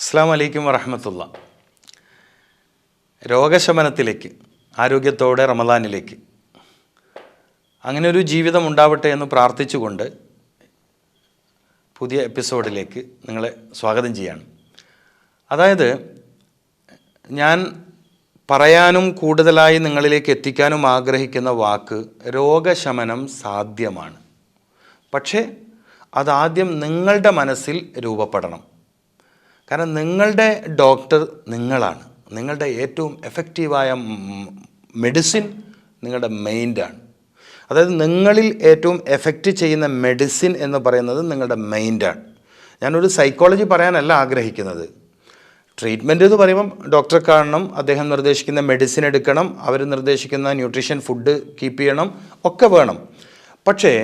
അസ്സലാമു അലൈക്കും വറഹ്മത്തുള്ളാ. രോഗശമനത്തിലേക്ക്, ആരോഗ്യത്തോടെ റമദാനിലേക്ക് അങ്ങനെ ഒരു ജീവിതം ഉണ്ടാവട്ടെ എന്ന് പ്രാർത്ഥിച്ചുകൊണ്ട് പുതിയ എപ്പിസോഡിലേക്ക് നിങ്ങളെ സ്വാഗതം ചെയ്യാണ്. അതായത് ഞാൻ പറയാനും കൂടുതലായി നിങ്ങളിലേക്ക് എത്തിക്കാനും ആഗ്രഹിക്കുന്ന വാക്ക് രോഗശമനം സാധ്യമാണ്. പക്ഷേ അതാദ്യം നിങ്ങളുടെ മനസ്സിൽ രൂപപ്പെടണം. കാരണം നിങ്ങളുടെ ഡോക്ടർ നിങ്ങളാണ്. നിങ്ങളുടെ ഏറ്റവും എഫക്റ്റീവായ മെഡിസിൻ നിങ്ങളുടെ മൈൻഡാണ്. അതായത് നിങ്ങളിൽ ഏറ്റവും എഫക്റ്റ് ചെയ്യുന്ന മെഡിസിൻ എന്ന് പറയുന്നത് നിങ്ങളുടെ മൈൻഡാണ്. ഞാനൊരു സൈക്കോളജി പറയാനല്ല ആഗ്രഹിക്കുന്നത്. ട്രീറ്റ്മെൻറ്റ് എന്ന് പറയുമ്പം ഡോക്ടറെ കാണണം, അദ്ദേഹം നിർദ്ദേശിക്കുന്ന മെഡിസിൻ എടുക്കണം, അവർ നിർദ്ദേശിക്കുന്ന ന്യൂട്രീഷൻ ഫുഡ് കീപ്പ് ചെയ്യണം, ഒക്കെ വേണം. പക്ഷേ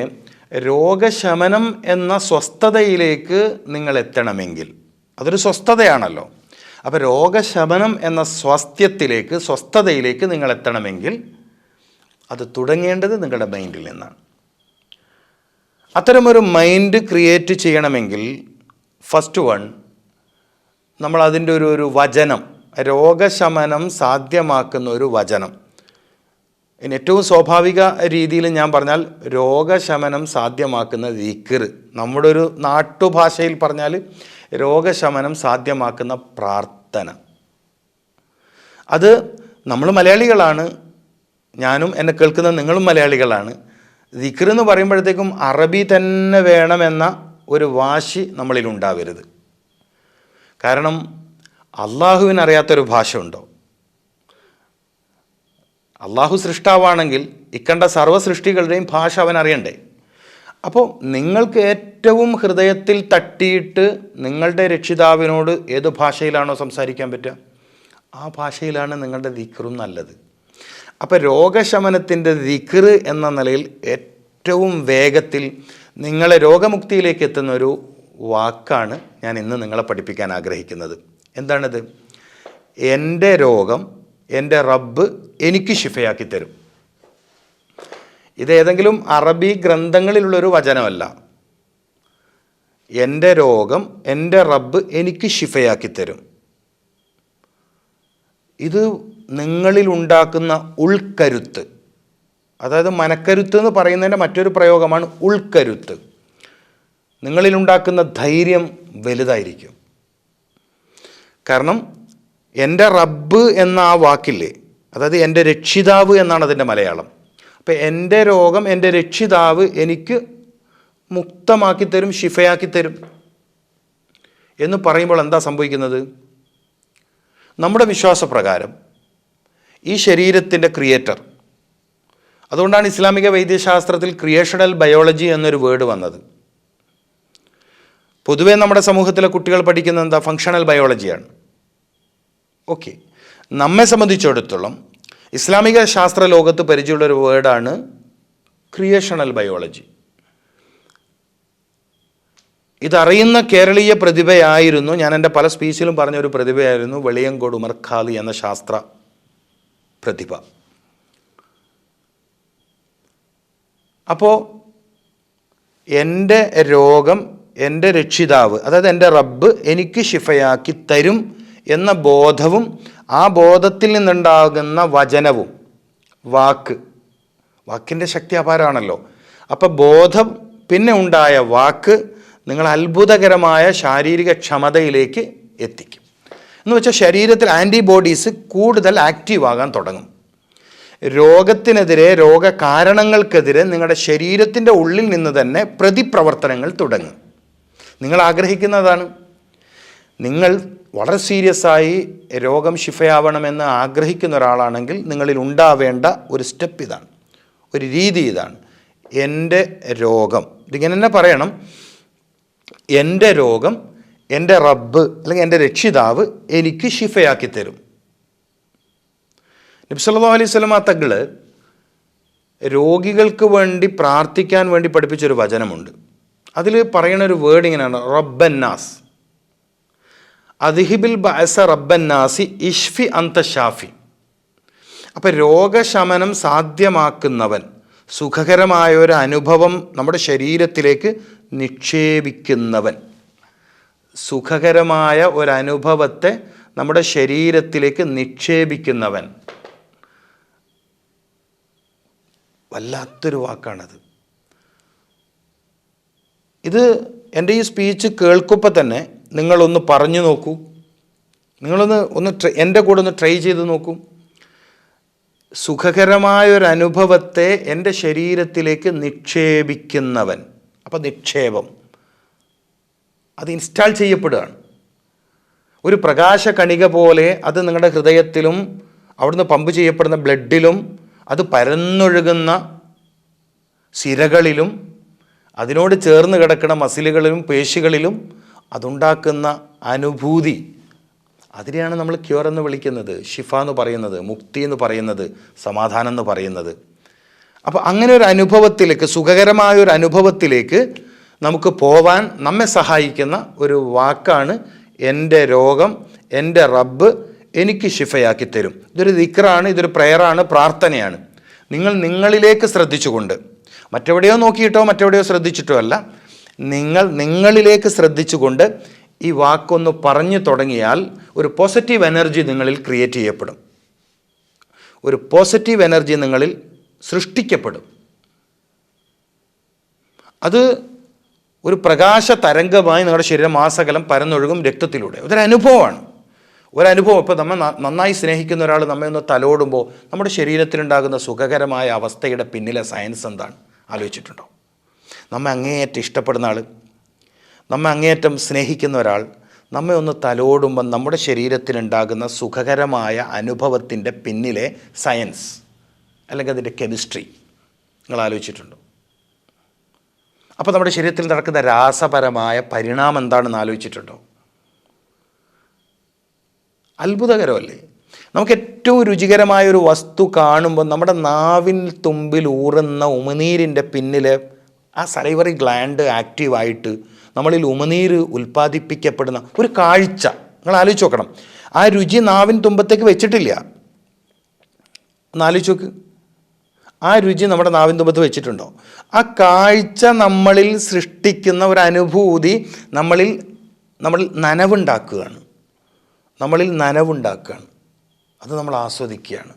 രോഗശമനം എന്ന സ്വസ്ഥതയിലേക്ക് നിങ്ങൾ എത്തണമെങ്കിൽ അതൊരു സ്വസ്ഥതയാണല്ലോ. അപ്പോൾ രോഗശമനം എന്ന സ്വസ്ഥതയിലേക്ക് നിങ്ങൾ എത്തണമെങ്കിൽ അത് തുടങ്ങേണ്ടത് നിങ്ങളുടെ മൈൻഡിൽ നിന്നാണ്. അത്തരമൊരു മൈൻഡ് ക്രിയേറ്റ് ചെയ്യണമെങ്കിൽ ഫസ്റ്റ് വൺ, നമ്മൾ അതിൻ്റെ ഒരു വചനം, രോഗശമനം സാധ്യമാക്കുന്ന ഒരു വചനം. ഇനി ഏറ്റവും സ്വാഭാവിക രീതിയിൽ ഞാൻ പറഞ്ഞാൽ രോഗശമനം സാധ്യമാക്കുന്ന ദിക്ർ, നമ്മുടെ ഒരു നാട്ടുഭാഷയിൽ പറഞ്ഞാൽ രോഗശമനം സാധ്യമാക്കുന്ന പ്രാർത്ഥന. അത് നമ്മൾ മലയാളികളാണ്, ഞാനും എന്നെ കേൾക്കുന്ന നിങ്ങളും മലയാളികളാണ്. ദിക്ർ എന്ന് പറയുമ്പോഴത്തേക്കും അറബി തന്നെ വേണമെന്ന ഒരു വാശി നമ്മളിൽ ഉണ്ടാവരുത്. കാരണം അള്ളാഹുവിനറിയാത്തൊരു ഭാഷ ഉണ്ടോ? അള്ളാഹു സൃഷ്ടാവാണെങ്കിൽ ഇക്കണ്ട സർവ്വ സൃഷ്ടികളുടെയും ഭാഷ അവൻ അറിയണ്ടേ? അപ്പോൾ നിങ്ങൾക്ക് ഏറ്റവും ഹൃദയത്തിൽ തട്ടിയിട്ട് നിങ്ങളുടെ രക്ഷിതാവിനോട് ഏത് ഭാഷയിലാണോ സംസാരിക്കാൻ പറ്റുക, ആ ഭാഷയിലാണ് നിങ്ങളുടെ ദിക്റും നല്ലത്. അപ്പോൾ രോഗശമനത്തിൻ്റെ ദിക്ർ എന്ന നിലയിൽ ഏറ്റവും വേഗത്തിൽ നിങ്ങളെ രോഗമുക്തിയിലേക്ക് എത്തുന്ന ഒരു വാക്കാണ് ഞാൻ ഇന്ന് നിങ്ങളെ പഠിപ്പിക്കാൻ ആഗ്രഹിക്കുന്നത്. എന്താണിത്? എൻ്റെ രോഗം എൻ്റെ റബ്ബ് എനിക്ക് ശിഫയാക്കി തരും. ഇതേതെങ്കിലും അറബി ഗ്രന്ഥങ്ങളിലുള്ളൊരു വചനമല്ല. എൻ്റെ രോഗം എൻ്റെ റബ്ബ് എനിക്ക് ശിഫയാക്കി തരും. ഇത് നിങ്ങളിൽ ഉണ്ടാക്കുന്ന ഉൾക്കരുത്ത്, അതായത് മനക്കരുത്ത് എന്ന് പറയുന്നതിൻ്റെ മറ്റൊരു പ്രയോഗമാണ് ഉൾക്കരുത്ത്. നിങ്ങളിലുണ്ടാക്കുന്ന ധൈര്യം വലുതായിരിക്കും. കാരണം എൻ്റെ റബ്ബ് എന്ന ആ വാക്കില്ലേ, അതായത് എൻ്റെ രക്ഷിതാവ് എന്നാണ് അതിൻ്റെ മലയാളം. അപ്പം എൻ്റെ രോഗം എൻ്റെ രക്ഷിതാവ് എനിക്ക് മുക്തമാക്കി തരും, ശിഫയാക്കി തരും എന്ന് പറയുമ്പോൾ എന്താ സംഭവിക്കുന്നത്? നമ്മുടെ വിശ്വാസപ്രകാരം ഈ ശരീരത്തിൻ്റെ ക്രിയേറ്റർ, അതുകൊണ്ടാണ് ഇസ്ലാമിക വൈദ്യശാസ്ത്രത്തിൽ ക്രിയേഷണൽ ബയോളജി എന്നൊരു വേർഡ് വന്നത്. പൊതുവേ നമ്മുടെ സമൂഹത്തിലെ കുട്ടികൾ പഠിക്കുന്നത് എന്താ? ഫങ്ഷണൽ ബയോളജിയാണ്. ഓക്കെ, നമ്മെ സംബന്ധിച്ചിടത്തോളം ഇസ്ലാമിക ശാസ്ത്ര ലോകത്ത് പരിചയമുള്ളൊരു വേർഡാണ് ക്രിയേഷണൽ ബയോളജി. ഇതറിയുന്ന കേരളീയ പ്രതിഭയായിരുന്നു, ഞാൻ എൻ്റെ പല സ്പീച്ചിലും പറഞ്ഞൊരു പ്രതിഭയായിരുന്നു വെളിയങ്കോട് ഉമർ ഖാലി എന്ന ശാസ്ത്ര പ്രതിഭ. അപ്പോൾ എൻ്റെ രോഗം എൻ്റെ രക്ഷിതാവ്, അതായത് എൻ്റെ റബ്ബ് എനിക്ക് ശിഫയാക്കി തരും എന്ന ബോധവും ആ ബോധത്തിൽ നിന്നുണ്ടാകുന്ന വചനവും, വാക്കിൻ്റെ ശക്തി അപാരമാണല്ലോ. അപ്പോൾ ബോധം പിന്നെ ഉണ്ടായ വാക്ക് നിങ്ങൾ അത്ഭുതകരമായ ശാരീരിക ക്ഷമതയിലേക്ക് എത്തിക്കും. എന്ന് വെച്ചാൽ ശരീരത്തിൽ ആൻറ്റിബോഡീസ് കൂടുതൽ ആക്റ്റീവ് ആകാൻ തുടങ്ങും. രോഗത്തിനെതിരെ, രോഗകാരണങ്ങൾക്കെതിരെ നിങ്ങളുടെ ശരീരത്തിൻ്റെ ഉള്ളിൽ നിന്ന് തന്നെ പ്രതിപ്രവർത്തനങ്ങൾ തുടങ്ങും. നിങ്ങൾ ആഗ്രഹിക്കുന്നതാണ്. നിങ്ങൾ വളരെ സീരിയസ് ആയി രോഗം ശിഫയാവണമെന്ന് ആഗ്രഹിക്കുന്ന ഒരാളാണെങ്കിൽ നിങ്ങളിൽ ഉണ്ടാവേണ്ട ഒരു സ്റ്റെപ്പ് ഇതാണ്, ഒരു രീതി ഇതാണ്. എൻ്റെ രോഗം, ഇതിങ്ങനെ തന്നെ പറയണം, എൻ്റെ രോഗം എൻ്റെ റബ്ബ് അല്ലെങ്കിൽ എൻ്റെ രക്ഷിതാവ് എനിക്ക് ശിഫയാക്കി തരും. നബി സല്ലല്ലാഹു അലൈഹി വസല്ലം തങ്ങൾ രോഗികൾക്ക് വേണ്ടി പ്രാർത്ഥിക്കാൻ വേണ്ടി പഠിപ്പിച്ചൊരു വചനമുണ്ട്. അതിൽ പറയുന്നൊരു വേർഡ് ഇങ്ങനെയാണ്, റബ്ബന്നാസ് അദ്ഹിബിൽ ബഅസ റബ്ബന്നാസി ഇഷ്ഫി അന്ത ഷാഫി. അപ്പം രോഗശമനം സാധ്യമാക്കുന്നവൻ, സുഖകരമായ ഒരു അനുഭവം നമ്മുടെ ശരീരത്തിലേക്ക് നിക്ഷേപിക്കുന്നവൻ, സുഖകരമായ ഒരനുഭവത്തെ നമ്മുടെ ശരീരത്തിലേക്ക് നിക്ഷേപിക്കുന്നവൻ. വല്ലാത്തൊരു വാക്കാണത്. ഇത് എൻ്റെ ഈ സ്പീച്ച് കേൾക്കുമ്പോൾ തന്നെ നിങ്ങളൊന്ന് പറഞ്ഞു നോക്കൂ, നിങ്ങളൊന്ന് എൻ്റെ കൂടെ ഒന്ന് ട്രൈ ചെയ്ത് നോക്കൂ. സുഖകരമായൊരനുഭവത്തെ എൻ്റെ ശരീരത്തിലേക്ക് നിക്ഷേപിക്കുന്നവൻ. അപ്പം നിക്ഷേപം അത് ഇൻസ്റ്റാൾ ചെയ്യപ്പെടുകയാണ്. ഒരു പ്രകാശകണിക പോലെ അത് നിങ്ങളുടെ ഹൃദയത്തിലും അവിടുന്ന് പമ്പ് ചെയ്യപ്പെടുന്ന ബ്ലഡിലും അത് പരന്നൊഴുകുന്ന സിരകളിലും അതിനോട് ചേർന്ന് കിടക്കുന്ന മസിലുകളിലും പേശികളിലും അതുണ്ടാക്കുന്ന അനുഭൂതി, അതിനെയാണ് നമ്മൾ ക്യൂർ എന്ന് വിളിക്കുന്നത്, ഷിഫ എന്ന് പറയുന്നത്, മുക്തി എന്ന് പറയുന്നത്, സമാധാനം എന്ന് പറയുന്നത്. അപ്പോൾ അങ്ങനെ ഒരു അനുഭവത്തിലേക്ക്, സുഖകരമായൊരു അനുഭവത്തിലേക്ക് നമുക്ക് പോവാൻ നമ്മെ സഹായിക്കുന്ന ഒരു വാക്കാണ് എൻ്റെ രോഗം എൻ്റെ റബ്ബ് എനിക്ക് ഷിഫയാക്കി തരും. ഇതൊരു ദിക്റാണ്, ഇതൊരു പ്രയറാണ്, പ്രാർത്ഥനയാണ്. നിങ്ങൾ നിങ്ങളിലേക്ക് ശ്രദ്ധിച്ചുകൊണ്ട്, മറ്റെവിടെയോ നോക്കിയിട്ടോ മറ്റെവിടെയോ ശ്രദ്ധിച്ചിട്ടോ അല്ല, നിങ്ങളിലേക്ക് ശ്രദ്ധിച്ചുകൊണ്ട് ഈ വാക്കൊന്ന് പറഞ്ഞു തുടങ്ങിയാൽ ഒരു പോസിറ്റീവ് എനർജി നിങ്ങളിൽ ക്രിയേറ്റ് ചെയ്യപ്പെടും, ഒരു പോസിറ്റീവ് എനർജി നിങ്ങളിൽ സൃഷ്ടിക്കപ്പെടും. അത് ഒരു പ്രകാശ തരംഗമായി നിങ്ങളുടെ ശരീരം മാസകലം പരന്നൊഴുകും രക്തത്തിലൂടെ. ഒരനുഭവമാണ്, ഒരനുഭവം. ഇപ്പോൾ നമ്മൾ നന്നായി സ്നേഹിക്കുന്ന ഒരാൾ നമ്മെ ഒന്ന് തലോടുമ്പോൾ നമ്മുടെ ശരീരത്തിലുണ്ടാകുന്ന സുഖകരമായ അവസ്ഥയുടെ പിന്നിലെ സയൻസ് എന്താണ് ആലോചിച്ചിട്ടുണ്ടോ? നമ്മെ അങ്ങേയറ്റം ഇഷ്ടപ്പെടുന്ന ആൾ, നമ്മെ അങ്ങേയറ്റം സ്നേഹിക്കുന്ന ഒരാൾ നമ്മെ ഒന്ന് തലോടുമ്പം നമ്മുടെ ശരീരത്തിലുണ്ടാകുന്ന സുഖകരമായ അനുഭവത്തിൻ്റെ പിന്നിലെ സയൻസ് അല്ലെങ്കിൽ അതിൻ്റെ കെമിസ്ട്രി നിങ്ങൾ ആലോചിച്ചിട്ടുണ്ടോ? അപ്പോൾ നമ്മുടെ ശരീരത്തിൽ നടക്കുന്ന രാസപരമായ പരിണാമം എന്താണെന്ന് ആലോചിച്ചിട്ടുണ്ടോ? അത്ഭുതകരമല്ലേ? നമുക്ക് ഏറ്റവും രുചികരമായൊരു വസ്തു കാണുമ്പോൾ നമ്മുടെ നാവിൻ തുമ്പിൽ ഊറുന്ന ഉമിനീരിൻ്റെ പിന്നിൽ ആ സലൈവറി ഗ്ലാൻഡ് ആക്റ്റീവായിട്ട് നമ്മളിൽ ഉമിനീര് ഉൽപ്പാദിപ്പിക്കപ്പെടുന്ന ഒരു കാഴ്ച നിങ്ങൾ ആലോചിച്ച് നോക്കണം. ആ രുചി നാവിൻ തുമ്പത്തേക്ക് വെച്ചിട്ടില്ല, ഒന്ന് ആലോചിച്ച് നോക്ക്. ആ രുചി നമ്മുടെ നാവിൻ തുമ്പത്ത് വെച്ചിട്ടുണ്ടോ? ആ കാഴ്ച നമ്മളിൽ സൃഷ്ടിക്കുന്ന ഒരു അനുഭൂതി നമ്മളിൽ നനവുണ്ടാക്കുകയാണ്, അത് നമ്മൾ ആസ്വദിക്കുകയാണ്.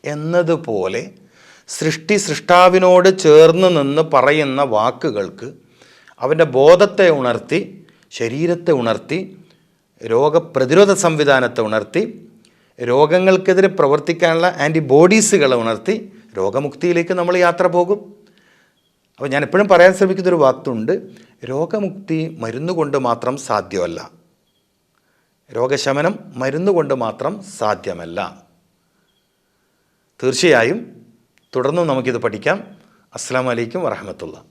എന്നതുപോലെ സൃഷ്ടാവിനോട് ചേർന്ന് നിന്ന് പറയുന്ന വാക്കുകൾക്ക് അവൻ്റെ ബോധത്തെ ഉണർത്തി, ശരീരത്തെ ഉണർത്തി, രോഗപ്രതിരോധ സംവിധാനത്തെ ഉണർത്തി, രോഗങ്ങൾക്കെതിരെ പ്രവർത്തിക്കാനുള്ള ആൻറ്റിബോഡീസുകളെ ഉണർത്തി രോഗമുക്തിയിലേക്ക് നമ്മൾ യാത്ര പോകും. അപ്പോൾ ഞാൻ എപ്പോഴും പറയാൻ ശ്രമിക്കുന്നൊരു വാക്കുണ്ട്, രോഗമുക്തി മരുന്നുകൊണ്ട് മാത്രം സാധ്യമല്ല, രോഗശമനം മരുന്നുകൊണ്ട് മാത്രം സാധ്യമല്ല. തീർച്ചയായും തുടർന്നും നമുക്കിത് പഠിക്കാം. അസ്സലാമു അലൈക്കും വറഹ്മത്തുള്ളാഹി.